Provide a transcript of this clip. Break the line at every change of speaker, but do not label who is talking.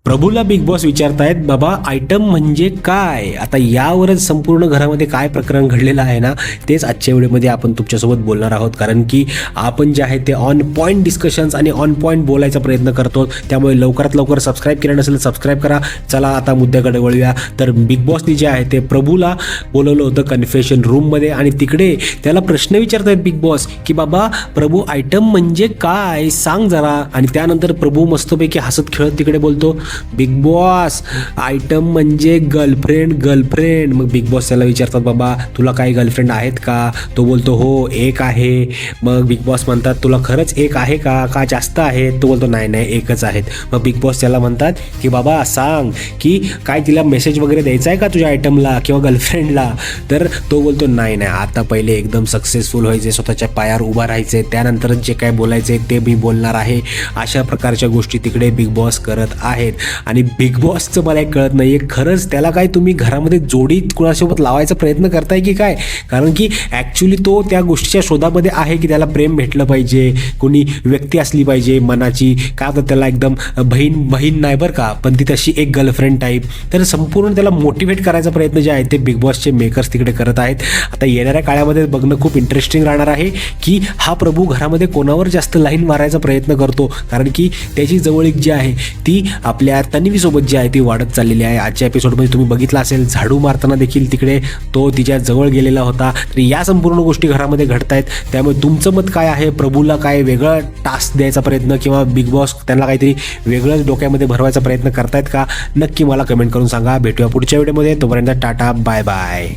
प्रभूला big boss विचारतायत, बाबा item म्हणजे काय? आता यावरच संपूर्ण घरामध्ये काय प्रकरण घडलेलं आहे ना, तेच आजच्या व्हिडिओमध्ये आपण तुमच्यासोबत बोलणार आहोत. कारण की आपण जे आहे ते ऑन पॉईंट डिस्कशन्स आणि ऑन पॉईंट बोलायचा प्रयत्न करतो. त्यामुळे लवकरात लवकर सबस्क्राईब केलं नसेल सबस्क्राईब करा. चला आता मुद्द्याकडे वळूया. तर बिग बॉसनी जे आहे ते प्रभूला बोलवलं होतं कन्फेशन रूममध्ये आणि तिकडे त्याला प्रश्न विचारतायत बिग बॉस की बाबा प्रभू आयटम म्हणजे काय सांग जरा. आणि त्यानंतर प्रभू मस्तपैकी हसत खेळत तिकडे बोलतो, बिग बॉस आयटम म्हणजे गर्लफ्रेंड. मग बिग बॉस त्याला विचारतात, बाबा तुला काही गर्लफ्रेंड आहेत का? तो बोलतो हो एक आहे. मग बिग बॉस म्हणतात, तुला खरंच एक आहे का जास्त आहे? तो बोलतो नाही एकच आहेत. मग बिग बॉस त्याला म्हणतात की बाबा सांग की काय तिला मेसेज वगैरे द्यायचा आहे का तुझ्या आयटमला किंवा गर्लफ्रेंडला? तर तो बोलतो नाही आता पहिले एकदम सक्सेसफुल व्हायचे, स्वतःच्या पायावर उभा राहायचे, त्यानंतरच जे काय बोलायचे ते मी बोलणार आहे. अशा प्रकारच्या गोष्टी तिकडे बिग बॉस करत आहेत. आणि बिग बॉसचं मला एक कळत नाही आहे, खरंच त्याला काय तुम्ही घरामध्ये जोडी कुणासोबत लावायचा प्रयत्न करताय की काय? कारण की ॲक्च्युली तो त्या गोष्टीच्या शोधामध्ये आहे की त्याला प्रेम भेटलं पाहिजे, कोणी व्यक्ती असली पाहिजे मनाची. का तर त्याला एकदम बहीण नाही बरं का, पण ती तशी एक गर्लफ्रेंड टाईप. तर संपूर्ण त्याला मोटिवेट करायचा प्रयत्न जे आहे ते बिग बॉसचे मेकर्स तिकडे करत आहेत. आता येणाऱ्या काळामध्ये बघणं खूप इंटरेस्टिंग राहणार आहे की हा प्रभू घरामध्ये कोणावर जास्त लाईन मारायचा प्रयत्न करतो. कारण की त्याची जवळीक जी आहे ती आपल्या तन्वीसोबत जी आहे ती वाढत चाललेली आहे. आजच्या एपिसोडमध्ये तुम्ही बघितलं असेल, झाडू मारताना देखील तिकडे तो तिच्या जवळ गेलेला होता. तर या संपूर्ण गोष्टी घरामध्ये घडत आहेत. त्यामुळे तुमचं मत काय आहे? प्रभूला काय वेगळं टास्क द्यायचा प्रयत्न किंवा बिग बॉस त्यांना काहीतरी वेगळंच डोक्यामध्ये भरवायचा प्रयत्न करतायत का? नक्की मला कमेंट करून सांगा. भेटूया पुढच्या व्हिडिओमध्ये. तोपर्यंत टाटा बाय बाय.